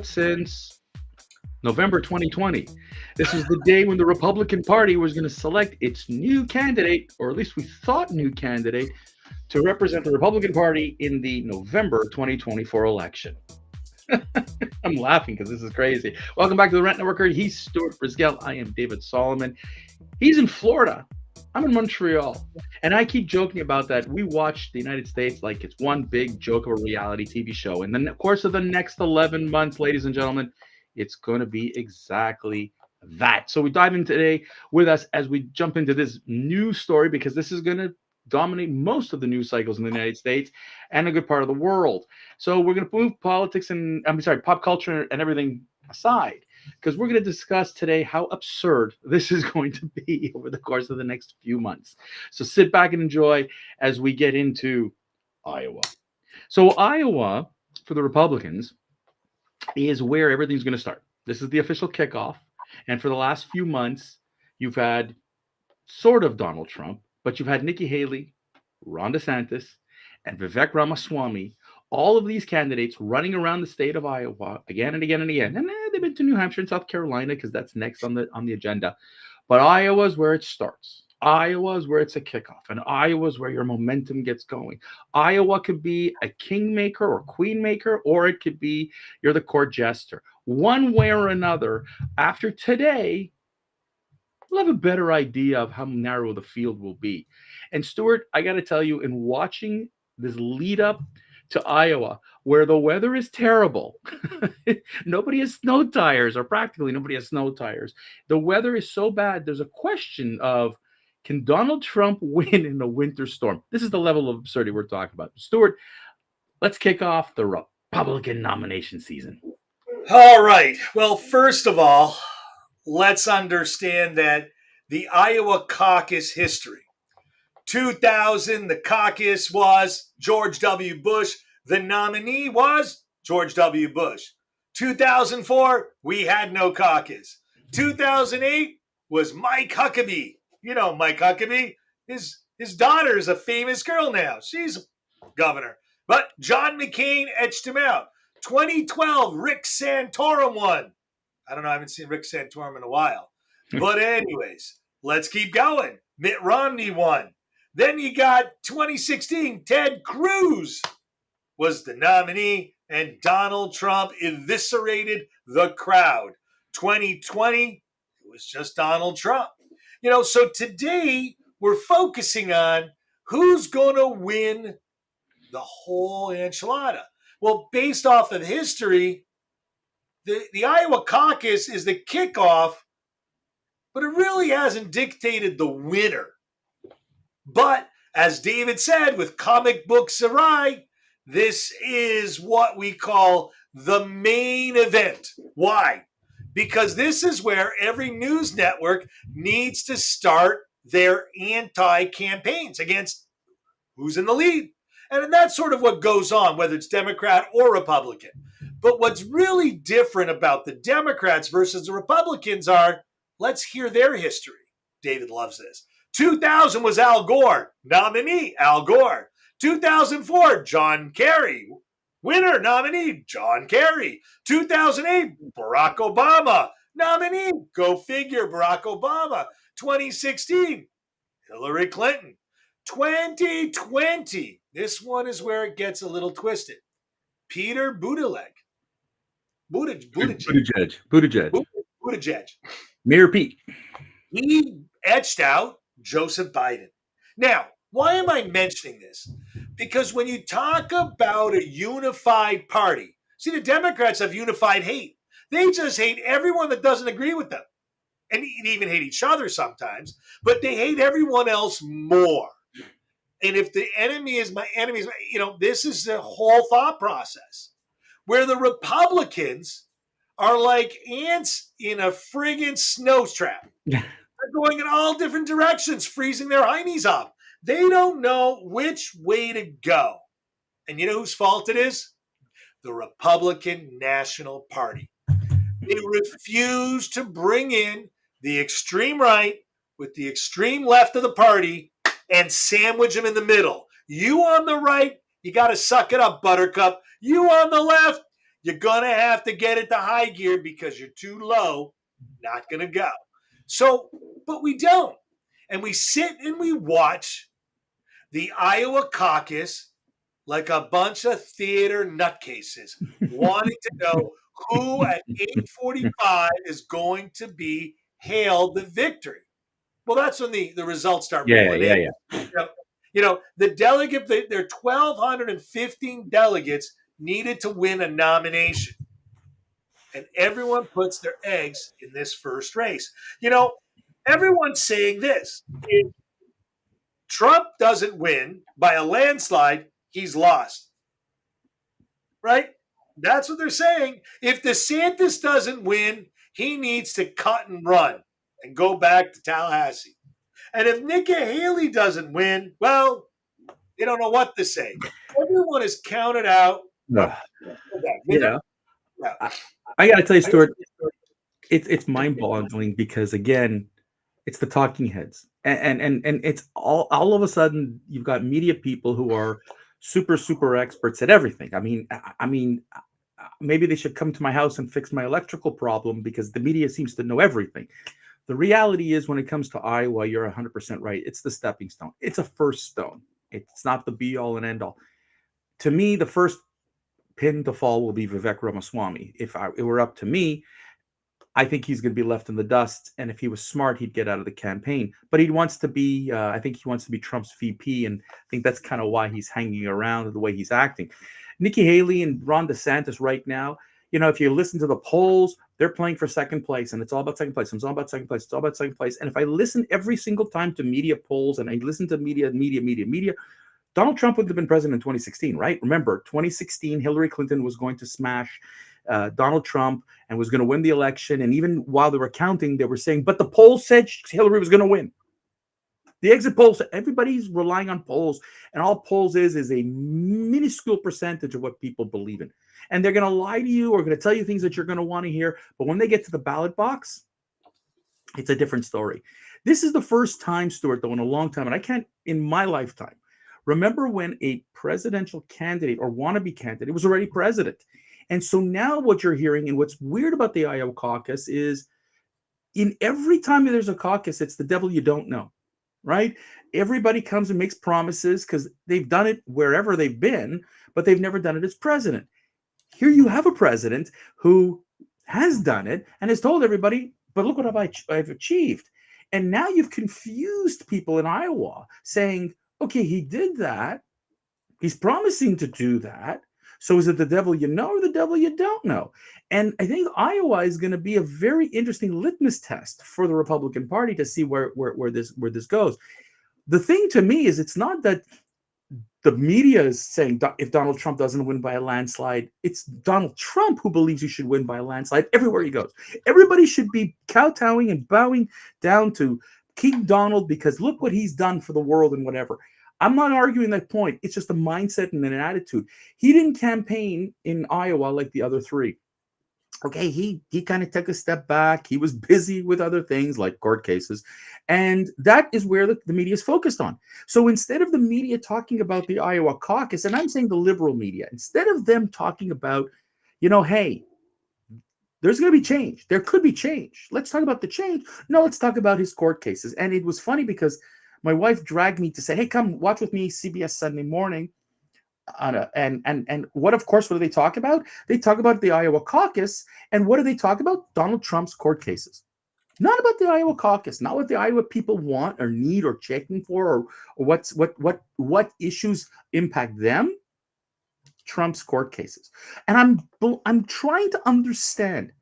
since November 2020. This was the day when the Republican Party was going to select its new candidate, or at least we thought new candidate, to represent the Republican Party in the November 2024 election. I'm laughing because this is crazy. Welcome back to the Rent Networker. He's Stuart Brisgell. I am David Solomon. He's in Florida. I'm in Montreal. And I keep joking about that. We watch the United States like it's one big joke of a reality TV show. In the course of the next 11 months, ladies and gentlemen, it's going to be exactly that. So we dive in today with us as we jump into this news story because this is going to dominate most of the news cycles in the United States and a good part of the world. So we're going to move politics and pop culture and everything aside because we're going to discuss today how absurd this is going to be over the course of the next few months. So sit back and enjoy as we get into Iowa. So Iowa, for the Republicans, is where everything's going to start. This is the official kickoff. And for the last few months, you've had sort of Donald Trump, but you've had Nikki Haley, Ron DeSantis, and Vivek Ramaswamy, all of these candidates running around the state of Iowa again and again and again. And they've been to New Hampshire and South Carolina because that's next on the agenda. But Iowa is where it starts. Iowa is where it's a kickoff, and Iowa is where your momentum gets going. Iowa could be a kingmaker or queenmaker, or it could be you're the court jester. One way or another, after today, we'll have a better idea of how narrow the field will be. And Stuart, I got to tell you, in watching this lead up to Iowa, where the weather is terrible, nobody has snow tires, or practically nobody has snow tires. The weather is so bad, there's a question of, can Donald Trump win in a winter storm? This is the level of absurdity we're talking about. Stuart, let's kick off the Republican nomination season. All right. Well, first of all, let's understand that the Iowa caucus history. 2000, the caucus was George W. Bush. The nominee was George W. Bush. 2004, we had no caucus. 2008 was Mike Huckabee. You know Mike Huckabee. His daughter is a famous girl now. She's governor. But John McCain etched him out. 2012, Rick Santorum won. I don't know. I haven't seen Rick Santorum in a while. But anyways, let's keep going. Mitt Romney won. Then you got 2016, Ted Cruz was the nominee, and Donald Trump eviscerated the crowd. 2020, it was just Donald Trump. So today we're focusing on who's going to win the whole enchilada. Well, based off of history, the Iowa caucus is the kickoff, but it really hasn't dictated the winner. But as David said, with comic books awry, this is what we call the main event. Why? Because this is where every news network needs to start their anti-campaigns against who's in the lead. And that's sort of what goes on, whether it's Democrat or Republican. But what's really different about the Democrats versus the Republicans are, let's hear their history. David loves this. 2000 was Al Gore, nominee, Al Gore. 2004, John Kerry, winner, nominee, John Kerry. 2008, Barack Obama, nominee, go figure, Barack Obama. 2016, Hillary Clinton. 2020, this one is where it gets a little twisted. Peter Buttigieg. Mayor Pete. He etched out Joseph Biden. Now, why am I mentioning this? Because when you talk about a unified party, see, the Democrats have unified hate. They just hate everyone that doesn't agree with them. And even hate each other sometimes, but they hate everyone else more. And if the enemy is my enemy, this is the whole thought process. Where the Republicans are like ants in a friggin' snow trap. They're going in all different directions, freezing their heinies up. They don't know which way to go. And you know whose fault it is? The Republican National Party. They refuse to bring in the extreme right with the extreme left of the party and sandwich them in the middle. You on the right, you got to suck it up, Buttercup. You on the left, You're going to have to get it to high gear because you're too low, not going to go. So, but we don't. And we sit and we watch the Iowa caucus like a bunch of theater nutcases wanting to know who at 8:45 is going to be hailed the victory. Well, that's when the results start Yeah, rolling yeah, in. yeah. The delegate, there are 1,215 delegates needed to win a nomination. And everyone puts their eggs in this first race. Everyone's saying this. If Trump doesn't win by a landslide, he's lost. Right? That's what they're saying. If DeSantis doesn't win, he needs to cut and run and go back to Tallahassee. And if Nikki Haley doesn't win, well, they don't know what to say. Everyone is counted out. Ugh. You know, Yeah. I got to tell you, Stuart, it's mind-boggling because again, it's the talking heads, and it's all of a sudden you've got media people who are super experts at everything. I mean, maybe they should come to my house and fix my electrical problem because the media seems to know everything. The reality is, when it comes to Iowa, you're 100% right. It's the stepping stone. It's a first stone. It's not the be all and end all. To me, the first pin to fall will be Vivek Ramaswamy. If it were up to me, I think he's going to be left in the dust. And if he was smart, he'd get out of the campaign. But he wants to be, I think he wants to be Trump's VP. And I think that's kind of why he's hanging around the way he's acting. Nikki Haley and Ron DeSantis right now, if you listen to the polls, they're playing for second place. And it's all about second place. It's all about second place. It's all about second place. And if I listen every single time to media polls and I listen to media, Donald Trump would have been president in 2016, right? Remember, 2016, Hillary Clinton was going to smash Donald Trump and was going to win the election. And even while they were counting, they were saying, but the polls said Hillary was going to win. The exit polls, everybody's relying on polls. And all polls is a minuscule percentage of what people believe in. And they're going to lie to you or going to tell you things that you're going to want to hear. But when they get to the ballot box, it's a different story. This is the first time, Stuart, though, in a long time, and I can't, in my lifetime, remember when a presidential candidate or wannabe candidate was already president. And so now what you're hearing, and what's weird about the Iowa caucus is in every time there's a caucus, it's the devil you don't know, right? Everybody comes and makes promises because they've done it wherever they've been, but they've never done it as president. Here you have a president who has done it and has told everybody, but look what I've achieved. And now you've confused people in Iowa saying, okay, he did that. He's promising to do that. So is it the devil you know or the devil you don't know? And I think Iowa is going to be a very interesting litmus test for the Republican Party to see where this goes. The thing to me is it's not that the media is saying if Donald Trump doesn't win by a landslide, it's Donald Trump who believes he should win by a landslide everywhere he goes. Everybody should be kowtowing and bowing down to King Donald because look what he's done for the world and whatever. I'm not arguing that point. It's just a mindset and an attitude. He didn't campaign in Iowa like the other three. Okay, he kind of took a step back. He was busy with other things like court cases. And that is where the media is focused on. So instead of the media talking about the Iowa caucus, and I'm saying the liberal media, instead of them talking about, hey, there's going to be change. There could be change. Let's talk about the change. No, let's talk about his court cases. And it was funny because my wife dragged me to say, hey, come watch with me CBS Sunday Morning. And what do they talk about? They talk about the Iowa caucus. And what do they talk about? Donald Trump's court cases. Not about the Iowa caucus, not what the Iowa people want or need or checking for or what issues impact them. Trump's court cases. And I'm trying to understand,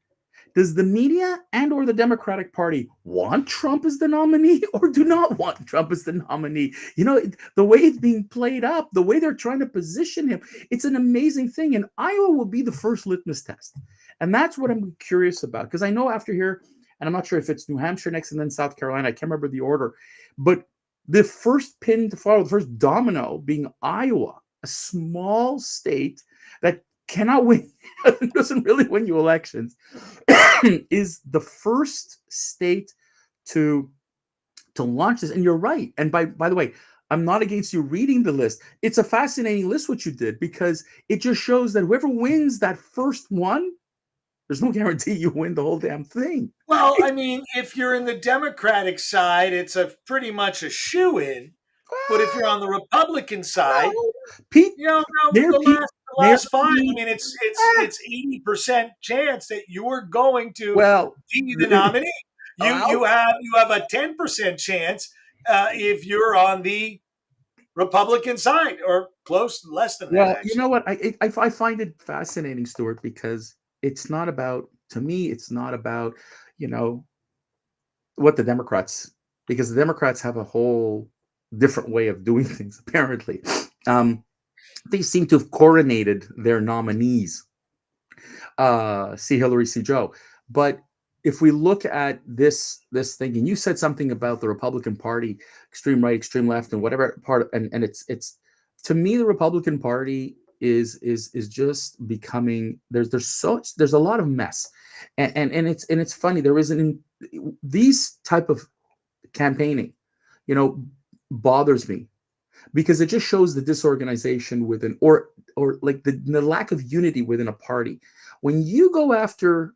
does the media and or the Democratic Party want Trump as the nominee or do not want Trump as the nominee? The way it's being played up, the way they're trying to position him, it's an amazing thing. And Iowa will be the first litmus test. And that's what I'm curious about. Because I know after here, and I'm not sure if it's New Hampshire next and then South Carolina, I can't remember the order, but the first pin to follow, the first domino being Iowa, a small state that cannot win, doesn't really win you elections, is the first state to launch this. And you're right. And by the way, I'm not against you reading the list. It's a fascinating list what you did, because it just shows that whoever wins that first one, there's no guarantee you win the whole damn thing. Well, I mean, if you're in the Democratic side, it's a pretty much a shoe-in. But if you're on the Republican side, No, Pete, no, Mayor Pete, the Mayor last five. I Pete. mean, it's Ah, 80% chance that you're going to well, be the nominee. well, You have a 10% chance if you're on the Republican side, or close, less than that, well, you actually. know what? I find it fascinating, Stuart, because it's not about, to me, it's not about, you know, what the Democrats, because the Democrats have a whole different way of doing things, apparently. Um, they seem to have coronated their nominees, see Hillary, see Joe. But if we look at this thing, and you said something about the Republican Party, extreme right, extreme left, and whatever part, and it's to me, the Republican Party is just becoming, there's a lot of mess, and it's funny, there isn't these type of campaigning, you know, bothers me, because it just shows the disorganization within, or like the lack of unity within a party. When you go after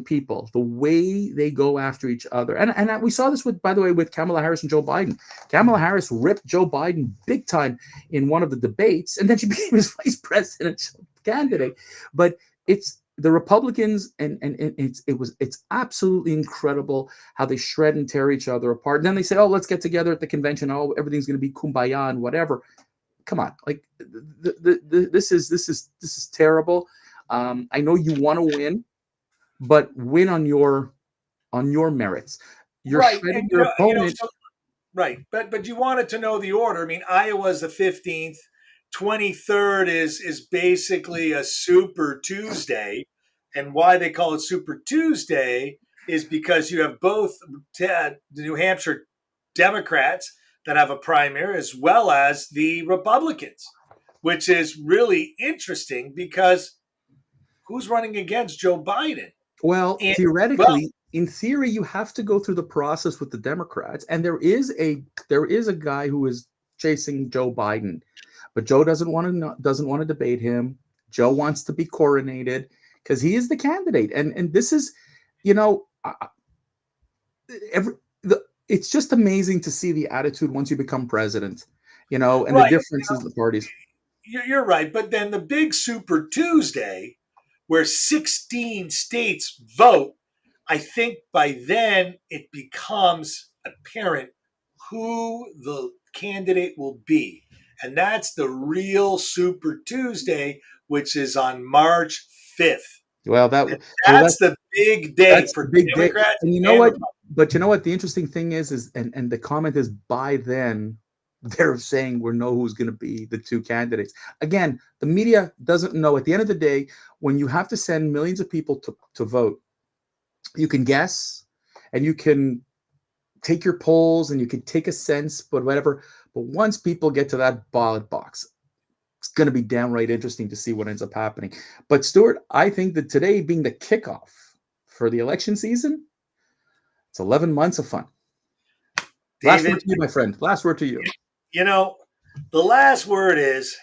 people the way they go after each other, and we saw this with, by the way, with Kamala Harris and Joe Biden. Kamala Harris ripped Joe Biden big time in one of the debates, and then she became his vice presidential candidate. But it's the Republicans, and it's absolutely incredible how they shred and tear each other apart. And then they say, "Oh, let's get together at the convention. Oh, everything's going to be kumbaya and whatever." Come on, like this is terrible. I know you want to win, but win on your merits. You're Right, and shredding your opponent. so right, but you wanted to know the order. I mean, Iowa's the 15th. 23rd is basically a Super Tuesday, and why they call it Super Tuesday is because you have both the New Hampshire Democrats that have a primary, as well as the Republicans, which is really interesting because who's running against Joe Biden? Well, And well, theoretically, in theory, you have to go through the process with the Democrats, and there is a guy who is chasing Joe Biden, but Joe doesn't want to debate him. Joe wants to be coronated because he is the candidate, and this is, you know, every it's just amazing to see the attitude once you become president, and the right, differences the parties. you're right. But then the big Super Tuesday, where 16 states vote, I think by then it becomes apparent who the candidate will be. And that's the real Super Tuesday, which is on March 5th. Well, And well that's the big day that's the for big day, Democrats and you know and what? Republicans. But you know what? The interesting thing is, and the comment is, by then they're saying we know who's going to be the two candidates. Again, the media doesn't know. At the end of the day, when you have to send millions of people to vote, you can guess, and you can take your polls, and you can take a sense, but whatever. But once people get to that ballot box, it's going to be downright interesting to see what ends up happening. But Stuart, I think that today being the kickoff for the election season, it's 11 months of fun. Last word David, to you, my friend. Last word to you. you know, the last word is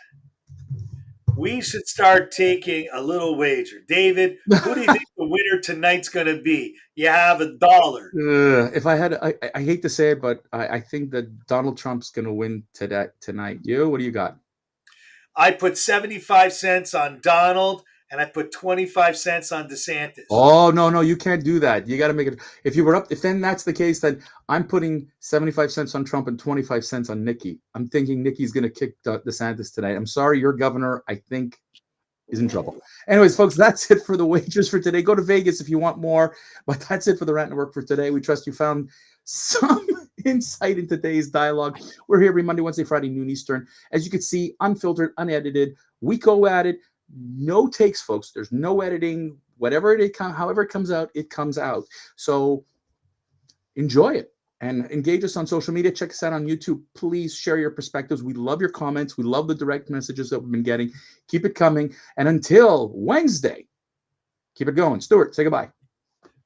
we should start taking a little wager. David, who do you think the winner tonight's going to be? You have $1. If I had, I hate to say it, but I think that Donald Trump's going to win tonight. You, what do you got? I put 75 cents on Donald and I put 25 cents on DeSantis. Oh, no, no, you can't do that. You got to make it. If then that's the case, then I'm putting 75 cents on Trump and 25 cents on Nikki. I'm thinking Nikki's going to kick DeSantis tonight. I'm sorry, your governor, I think, is in trouble. Anyways, folks, that's it for the wagers for today. Go to Vegas if you want more. But that's it for the Rant Network for today. We trust you found some insight in today's dialogue. We're here every Monday, Wednesday, Friday, noon Eastern. As you can see, unfiltered, unedited. We go at it. No takes, folks. There's no editing. However it comes out, it comes out. So enjoy it and engage us on social media. Check us out on YouTube. Please share your perspectives. We love your comments. We love the direct messages that we've been getting. Keep it coming. And until Wednesday, keep it going. Stuart, say goodbye.